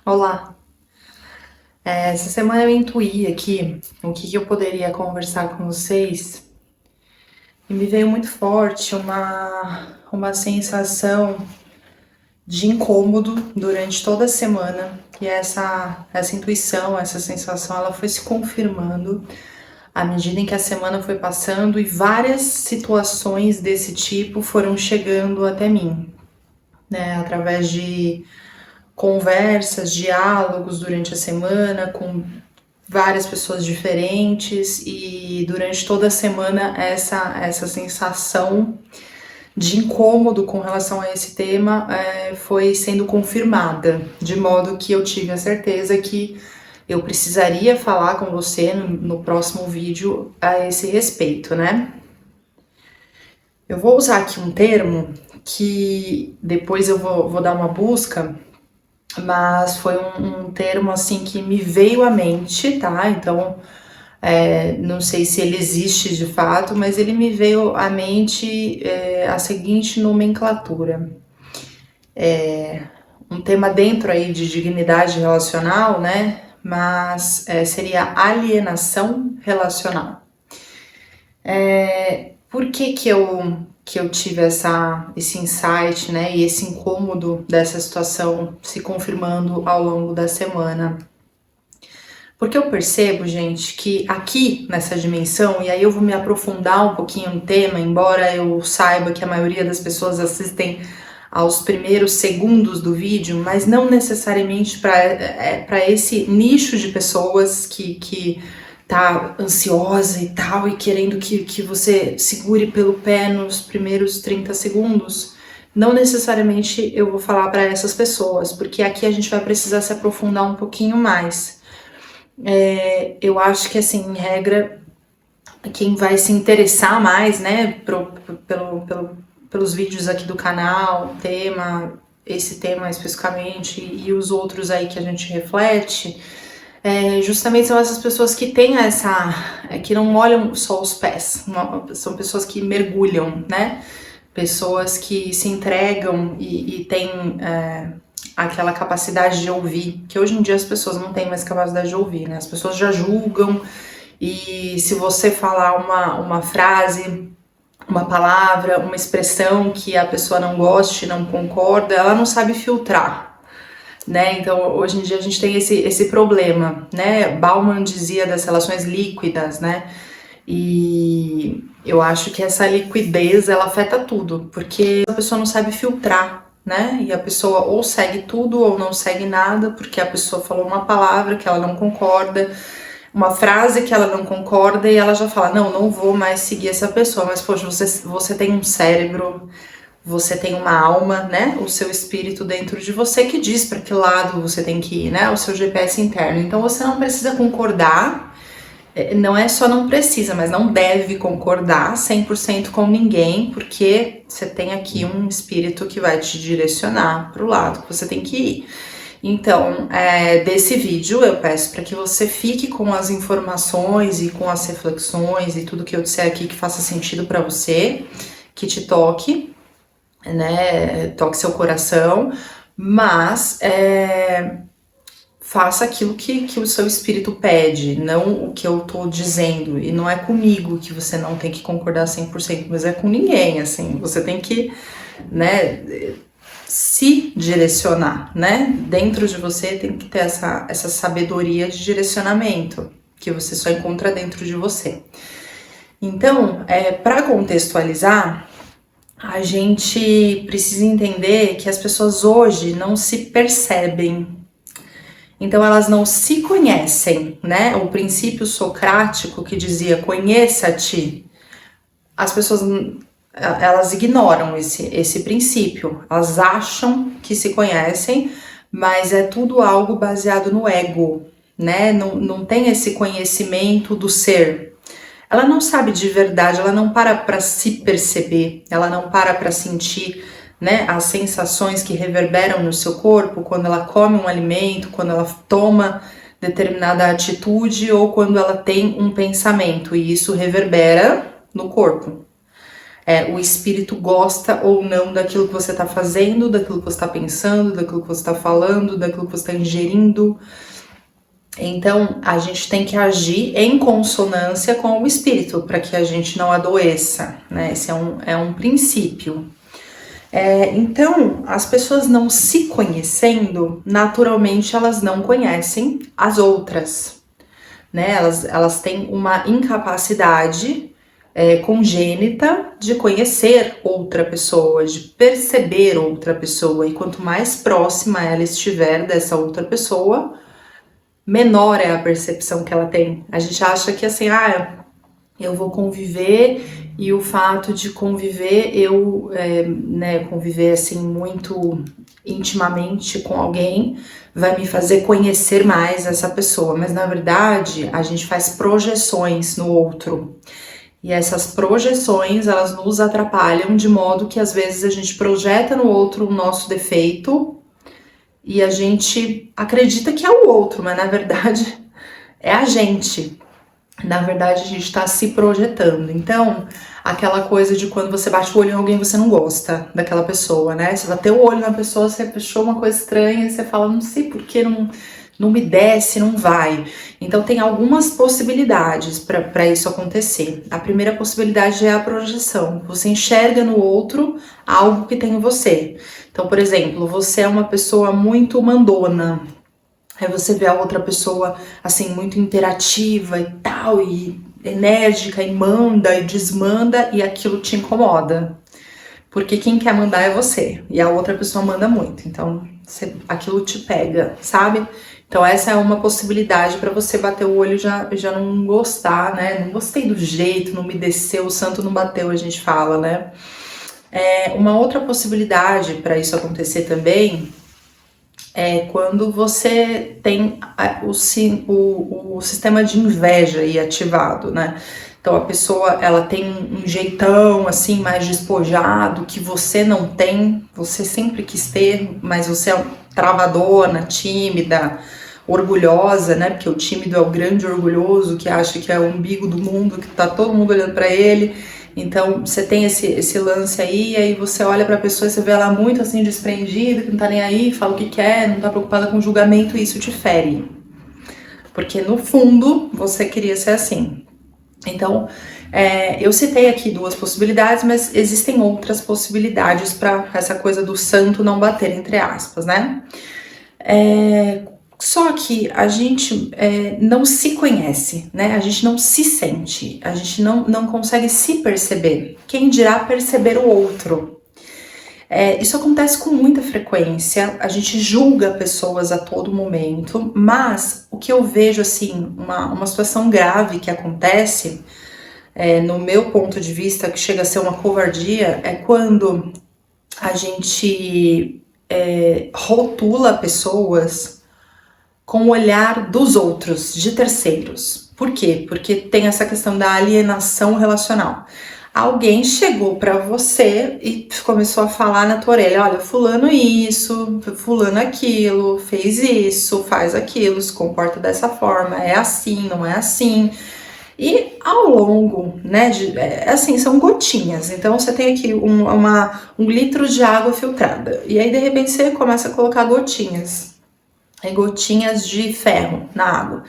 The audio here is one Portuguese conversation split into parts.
Olá. Essa semana eu intuí aqui o que eu poderia conversar com vocês e me veio muito forte uma sensação de incômodo durante toda a semana. E essa intuição, essa sensação, ela foi se confirmando à medida em que a semana foi passando e várias situações desse tipo foram chegando até mim, né? Através de conversas, diálogos durante a semana com várias pessoas diferentes e durante toda a semana essa sensação de incômodo com relação a esse tema foi sendo confirmada, de modo que eu tive a certeza que eu precisaria falar com você no próximo vídeo a esse respeito, né? Eu vou usar aqui um termo que depois eu vou dar uma busca, mas foi um termo assim que me veio à mente, tá? Então, não sei se ele existe de fato, mas ele me veio à mente a seguinte nomenclatura. Um tema dentro aí de dignidade relacional, né? Mas seria alienação relacional. Por que eu tive esse insight, né? E esse incômodo dessa situação se confirmando ao longo da semana? Porque eu percebo, gente, que aqui nessa dimensão, e aí eu vou me aprofundar um pouquinho no tema, embora eu saiba que a maioria das pessoas assistem aos primeiros segundos do vídeo, mas não necessariamente para esse nicho de pessoas que tá ansiosa e tal, e querendo que você segure pelo pé nos primeiros 30 segundos. Não necessariamente eu vou falar para essas pessoas, porque aqui a gente vai precisar se aprofundar um pouquinho mais. Eu acho que, assim, em regra, quem vai se interessar mais, né, pelos vídeos aqui do canal, esse tema especificamente, e os outros aí que a gente reflete, justamente são essas pessoas que têm que não molham só os pés, são pessoas que mergulham, né, pessoas que se entregam e têm aquela capacidade de ouvir, que hoje em dia as pessoas não têm mais capacidade de ouvir, né? As pessoas já julgam e se você falar uma frase, uma palavra, uma expressão que a pessoa não goste, não concorda, ela não sabe filtrar, né? Então hoje em dia a gente tem esse problema, né? Bauman dizia das relações líquidas, né? E eu acho que essa liquidez ela afeta tudo, porque a pessoa não sabe filtrar, né? E a pessoa ou segue tudo ou não segue nada, porque a pessoa falou uma palavra que ela não concorda, uma frase que ela não concorda e ela já fala: não vou mais seguir essa pessoa. Mas, poxa, você tem um cérebro, você tem uma alma, né? O seu espírito dentro de você que diz para que lado você tem que ir, né? O seu GPS interno. Então você não precisa concordar. Não é só não precisa, mas não deve concordar 100% com ninguém, porque você tem aqui um espírito que vai te direcionar para o lado que você tem que ir. Então, desse vídeo eu peço para que você fique com as informações e com as reflexões e tudo que eu disser aqui que faça sentido para você, que te toque, né? Toque seu coração, mas faça aquilo que o seu espírito pede, não o que eu tô dizendo. E não é comigo que você não tem que concordar 100%, mas é com ninguém, assim. Você tem que, né, se direcionar, né? Dentro de você tem que ter essa sabedoria de direcionamento, que você só encontra dentro de você. Então, para contextualizar, a gente precisa entender que as pessoas hoje não se percebem. Então elas não se conhecem, né? O princípio socrático que dizia conheça-te, as pessoas elas ignoram esse princípio. Elas acham que se conhecem, mas é tudo algo baseado no ego, né? Não tem esse conhecimento do ser. Ela não sabe de verdade, ela não para se perceber, ela não para sentir, né, as sensações que reverberam no seu corpo quando ela come um alimento, quando ela toma determinada atitude ou quando ela tem um pensamento, e isso reverbera no corpo. o espírito gosta ou não daquilo que você está fazendo, daquilo que você está pensando, daquilo que você está falando, daquilo que você está ingerindo. Então, a gente tem que agir em consonância com o espírito, para que a gente não adoeça, né? Esse é um princípio. Então, as pessoas não se conhecendo, naturalmente elas não conhecem as outras, né? Elas têm uma incapacidade congênita de conhecer outra pessoa, de perceber outra pessoa, e quanto mais próxima ela estiver dessa outra pessoa, menor é a percepção que ela tem. A gente acha que assim, eu vou conviver, e o fato de conviver, conviver assim muito intimamente com alguém, vai me fazer conhecer mais essa pessoa. Mas na verdade, a gente faz projeções no outro. E essas projeções, elas nos atrapalham de modo que às vezes a gente projeta no outro o nosso defeito, e a gente acredita que é o outro, mas na verdade é a gente. Na verdade, a gente está se projetando. Então, aquela coisa de quando você bate o olho em alguém, você não gosta daquela pessoa, né? Você bateu o olho na pessoa, você achou uma coisa estranha, você fala, não sei por que não me desce, não vai. Então, tem algumas possibilidades para isso acontecer. A primeira possibilidade é a projeção. Você enxerga no outro algo que tem em você. Então, por exemplo, você é uma pessoa muito mandona. Aí você vê a outra pessoa, assim, muito interativa e tal, e enérgica, e manda e desmanda, e aquilo te incomoda. Porque quem quer mandar é você, e a outra pessoa manda muito, então aquilo te pega, sabe? Então essa é uma possibilidade para você bater o olho e já não gostar, né? Não gostei do jeito, não me desceu, o santo não bateu, a gente fala, né? Uma outra possibilidade para isso acontecer também quando você tem o sistema de inveja aí ativado, né? Então a pessoa, ela tem um jeitão assim mais despojado que você não tem, você sempre quis ter, mas você é travadona, tímida, orgulhosa, né? Porque o tímido é o grande orgulhoso que acha que é o umbigo do mundo, que tá todo mundo olhando para ele. Então, você tem esse lance aí, e aí você olha pra pessoa e você vê ela muito assim desprendida, que não tá nem aí, fala o que quer, não tá preocupada com julgamento, e isso te fere. Porque no fundo, você queria ser assim. Então, eu citei aqui duas possibilidades, mas existem outras possibilidades para essa coisa do santo não bater, entre aspas, né? Só que a gente não se conhece, né? A gente não se sente, a gente não consegue se perceber. Quem dirá perceber o outro? Isso acontece com muita frequência, a gente julga pessoas a todo momento, mas o que eu vejo, assim, uma situação grave que acontece, no meu ponto de vista, que chega a ser uma covardia, é quando a gente rotula pessoas com o olhar dos outros, de terceiros. Por quê? Porque tem essa questão da alienação relacional. Alguém chegou para você e começou a falar na tua orelha, olha, fulano isso, fulano aquilo, fez isso, faz aquilo, se comporta dessa forma, é assim, não é assim. E ao longo, né, assim, são gotinhas, então você tem aqui um litro de água filtrada, e aí de repente você começa a colocar gotinhas de ferro na água.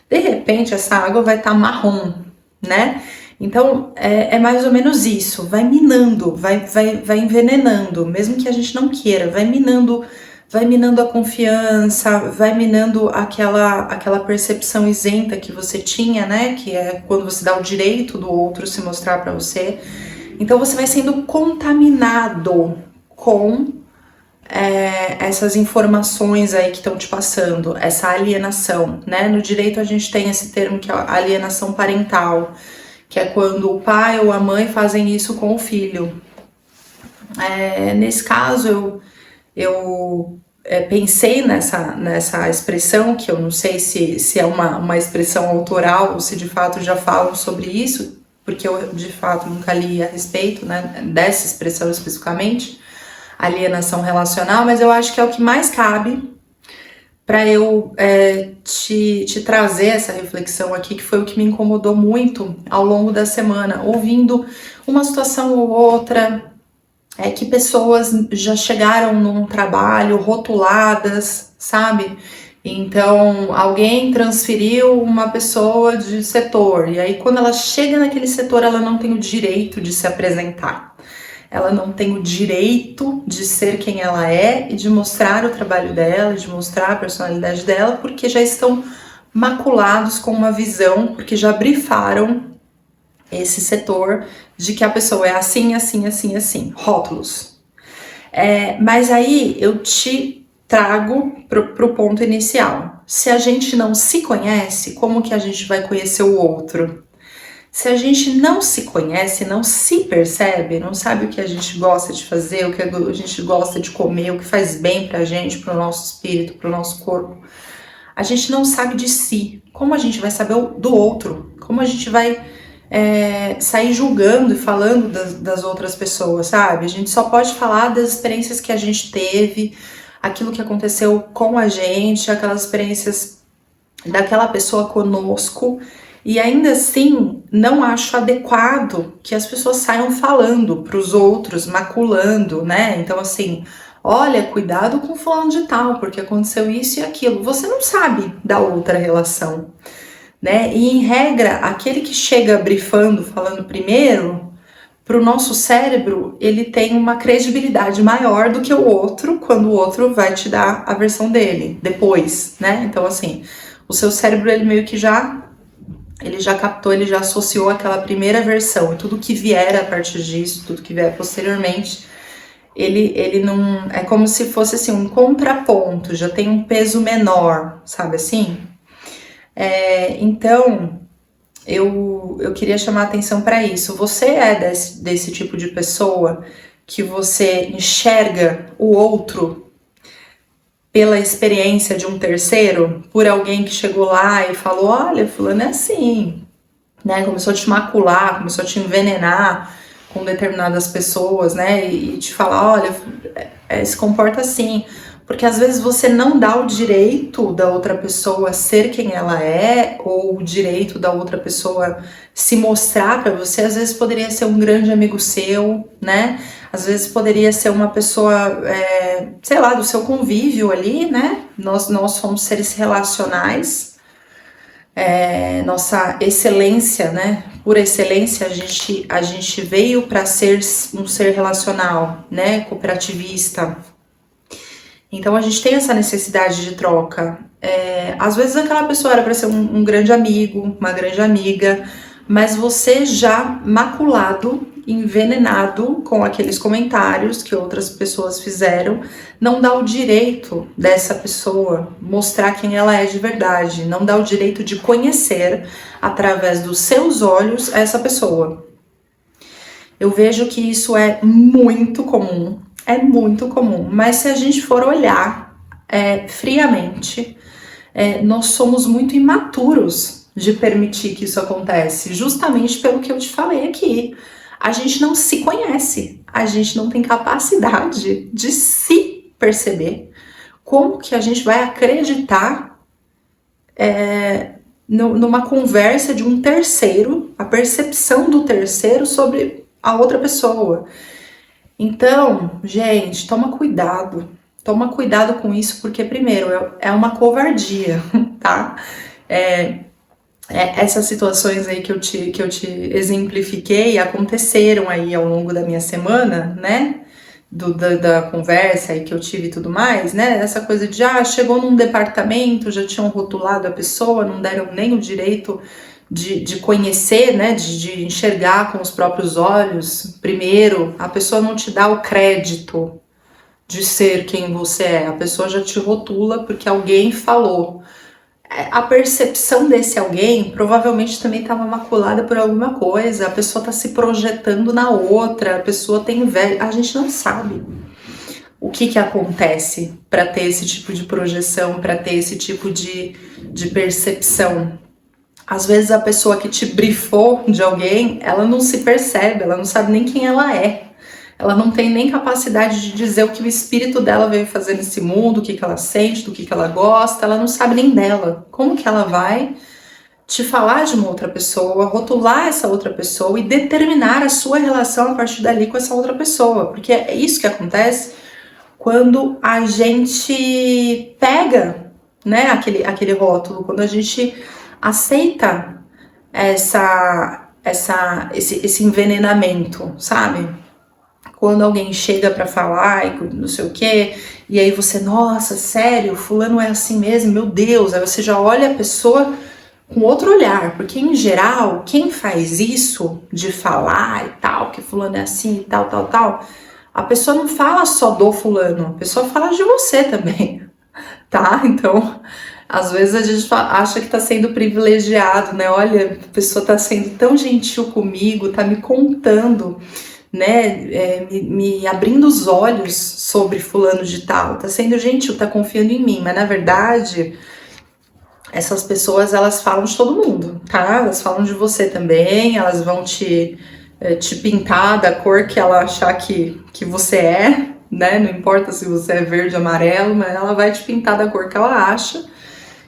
De repente, essa água vai estar marrom, né? Então, é mais ou menos isso. Vai minando, vai envenenando, mesmo que a gente não queira. Vai minando a confiança, vai minando aquela percepção isenta que você tinha, né? Que é quando você dá o direito do outro se mostrar para você. Então, você vai sendo contaminado com essas informações aí que estão te passando, essa alienação, né? No direito a gente tem esse termo que é a alienação parental, que é quando o pai ou a mãe fazem isso com o filho. Nesse caso, eu pensei nessa expressão, que eu não sei se é uma expressão autoral ou se de fato já falam sobre isso, porque eu de fato nunca li a respeito, né, dessa expressão especificamente, alienação relacional, mas eu acho que é o que mais cabe para eu te trazer essa reflexão aqui, que foi o que me incomodou muito ao longo da semana, ouvindo uma situação ou outra, que pessoas já chegaram num trabalho rotuladas, sabe? Então, alguém transferiu uma pessoa de setor, e aí quando ela chega naquele setor, ela não tem o direito de se apresentar. Ela não tem o direito de ser quem ela é e de mostrar o trabalho dela, de mostrar a personalidade dela, porque já estão maculados com uma visão, porque já brifaram esse setor de que a pessoa é assim, assim, assim, assim, rótulos. Mas aí eu te trago pro ponto inicial. Se a gente não se conhece, como que a gente vai conhecer o outro? Se a gente não se conhece, não se percebe, não sabe o que a gente gosta de fazer, o que a gente gosta de comer, o que faz bem pra gente, pro nosso espírito, pro nosso corpo, a gente não sabe de si. Como a gente vai saber do outro? Como a gente vai sair julgando e falando das outras pessoas, sabe? A gente só pode falar das experiências que a gente teve, aquilo que aconteceu com a gente, aquelas experiências daquela pessoa conosco. E ainda assim, não acho adequado que as pessoas saiam falando para os outros, maculando, né? Então, assim, olha, cuidado com fulano de tal, porque aconteceu isso e aquilo. Você não sabe da outra relação, né? E, em regra, aquele que chega brifando, falando primeiro, para o nosso cérebro, ele tem uma credibilidade maior do que o outro, quando o outro vai te dar a versão dele, depois, né? Então, assim, o seu cérebro, ele meio que já captou, ele já associou aquela primeira versão, e tudo que vier a partir disso, tudo que vier posteriormente, ele não, é como se fosse assim, um contraponto, já tem um peso menor, sabe assim? Então, eu queria chamar a atenção para isso. Você é desse tipo de pessoa que você enxerga o outro pela experiência de um terceiro, por alguém que chegou lá e falou, olha, fulano é assim, né? Começou a te macular, começou a te envenenar com determinadas pessoas, né? E te falar, olha, se comporta assim. Porque às vezes você não dá o direito da outra pessoa ser quem ela é, ou o direito da outra pessoa se mostrar para você. Às vezes poderia ser um grande amigo seu, né? Às vezes poderia ser uma pessoa, sei lá, do seu convívio ali, né? Nós somos seres relacionais, nossa excelência, né? Por excelência, a gente veio para ser um ser relacional, né? Cooperativista. Então a gente tem essa necessidade de troca. Às vezes aquela pessoa era para ser um grande amigo, uma grande amiga, mas você já maculado, envenenado com aqueles comentários que outras pessoas fizeram, não dá o direito dessa pessoa mostrar quem ela é de verdade, não dá o direito de conhecer através dos seus olhos essa pessoa. Eu vejo que isso é muito comum, mas se a gente for olhar friamente, nós somos muito imaturos de permitir que isso acontece, justamente pelo que eu te falei aqui. A gente não se conhece, a gente não tem capacidade de se perceber. Como que a gente vai acreditar numa conversa de um terceiro, a percepção do terceiro sobre a outra pessoa? Então, gente, toma cuidado com isso, porque primeiro, é uma covardia, tá? Essas situações aí que eu te exemplifiquei aconteceram aí ao longo da minha semana, né? Da conversa aí que eu tive e tudo mais, né? Essa coisa de, chegou num departamento, já tinham rotulado a pessoa, não deram nem o direito de conhecer, né, de enxergar com os próprios olhos. Primeiro, a pessoa não te dá o crédito de ser quem você é, a pessoa já te rotula porque alguém falou. A percepção desse alguém provavelmente também estava maculada por alguma coisa, a pessoa está se projetando na outra, a pessoa tem inveja, a gente não sabe o que acontece para ter esse tipo de projeção, para ter esse tipo de percepção. Às vezes a pessoa que te brifou de alguém, ela não se percebe, ela não sabe nem quem ela é. ela não tem nem capacidade de dizer o que o espírito dela veio fazer nesse mundo, o que ela sente, do que ela gosta, ela não sabe nem dela. Como que ela vai te falar de uma outra pessoa, rotular essa outra pessoa e determinar a sua relação a partir dali com essa outra pessoa? Porque é isso que acontece quando a gente pega, né, aquele rótulo, quando a gente aceita esse envenenamento, sabe? Quando alguém chega pra falar e não sei o que, e aí você, nossa, sério, fulano é assim mesmo, meu Deus, aí você já olha a pessoa com outro olhar, porque em geral, quem faz isso de falar e tal, que fulano é assim e tal, a pessoa não fala só do fulano, a pessoa fala de você também, tá? Então, às vezes a gente acha que tá sendo privilegiado, né? Olha, a pessoa tá sendo tão gentil comigo, tá me contando, né? Me abrindo os olhos sobre fulano de tal, tá sendo gentil, tá confiando em mim, mas na verdade essas pessoas, elas falam de todo mundo, tá? Elas falam de você também, elas vão te pintar da cor que ela achar que você é, né? Não importa se você é verde ou amarelo, mas ela vai te pintar da cor que ela acha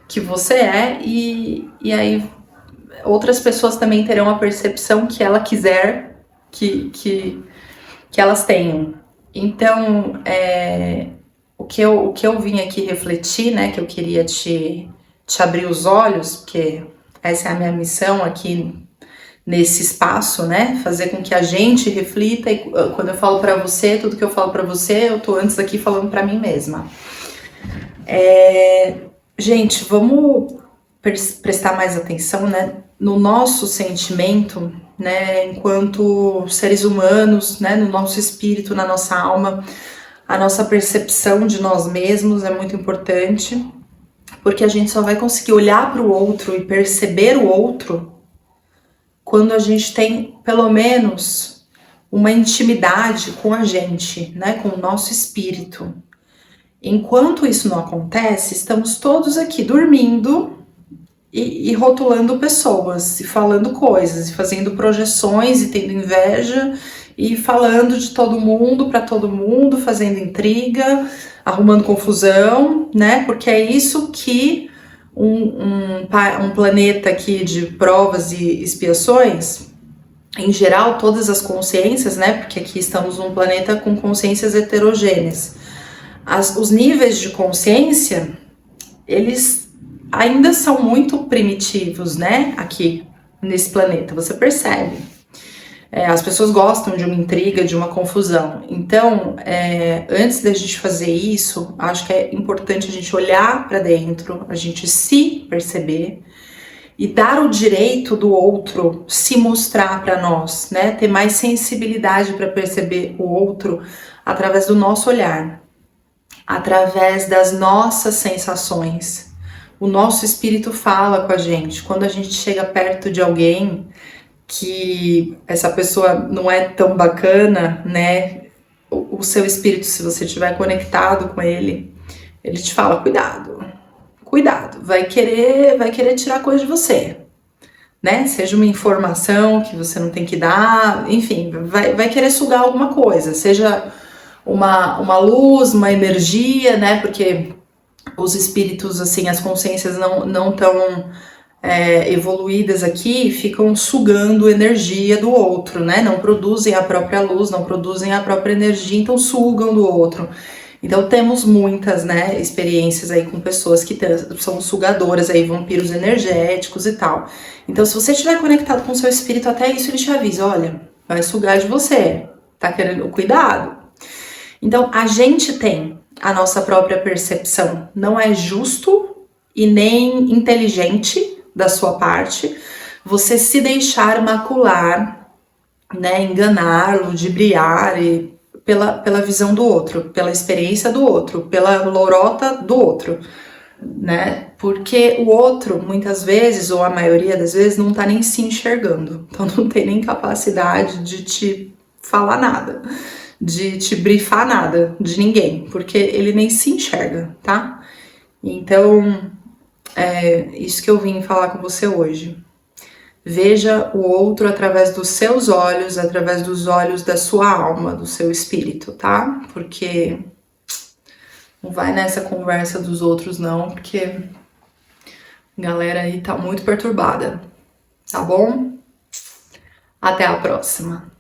que você é, e aí outras pessoas também terão a percepção que ela quiser que elas tenham. Então, o que eu vim aqui refletir, né, que eu queria te abrir os olhos, porque essa é a minha missão aqui nesse espaço, né, fazer com que a gente reflita, e quando eu falo pra você, tudo que eu falo pra você, eu tô antes aqui falando pra mim mesma. Gente, vamos prestar mais atenção, né, no nosso sentimento, né, enquanto seres humanos, né, no nosso espírito, na nossa alma. A nossa percepção de nós mesmos é muito importante, porque a gente só vai conseguir olhar para o outro e perceber o outro quando a gente tem, pelo menos, uma intimidade com a gente, né, com o nosso espírito. Enquanto isso não acontece, estamos todos aqui dormindo e rotulando pessoas, e falando coisas, e fazendo projeções, e tendo inveja, e falando de todo mundo para todo mundo, fazendo intriga, arrumando confusão, né? Porque é isso que um planeta aqui de provas e expiações, em geral, todas as consciências, né? Porque aqui estamos num planeta com consciências heterogêneas. Os níveis de consciência, eles ainda são muito primitivos, né? Aqui nesse planeta, você percebe. As pessoas gostam de uma intriga, de uma confusão. Então, antes da gente fazer isso, acho que é importante a gente olhar para dentro, a gente se perceber e dar o direito do outro se mostrar para nós, né? Ter mais sensibilidade para perceber o outro através do nosso olhar, através das nossas sensações. O nosso espírito fala com a gente. Quando a gente chega perto de alguém que essa pessoa não é tão bacana, né? O seu espírito, se você estiver conectado com ele, ele te fala, cuidado, vai querer tirar coisa de você, né? Seja uma informação que você não tem que dar, enfim, vai querer sugar alguma coisa, seja uma luz, uma energia, né? Porque os espíritos, assim, as consciências não tão evoluídas aqui ficam sugando energia do outro, né? Não produzem a própria luz, não produzem a própria energia, então sugam do outro. Então temos muitas, né, experiências aí com pessoas que são sugadoras, aí vampiros energéticos e tal. Então se você estiver conectado com o seu espírito, até isso ele te avisa, olha, vai sugar de você, tá querendo cuidado. Então a gente tem a nossa própria percepção, não é justo e nem inteligente da sua parte, você se deixar macular, né, enganar, ludibriar pela visão do outro, pela experiência do outro, pela lorota do outro, né? Porque o outro, muitas vezes, ou a maioria das vezes, não tá nem se enxergando, então não tem nem capacidade de te falar nada, de te brifar nada, de ninguém, porque ele nem se enxerga, tá? Então, isso que eu vim falar com você hoje. Veja o outro através dos seus olhos, através dos olhos da sua alma, do seu espírito, tá? Porque não vai nessa conversa dos outros não, porque a galera aí tá muito perturbada, tá bom? Até a próxima.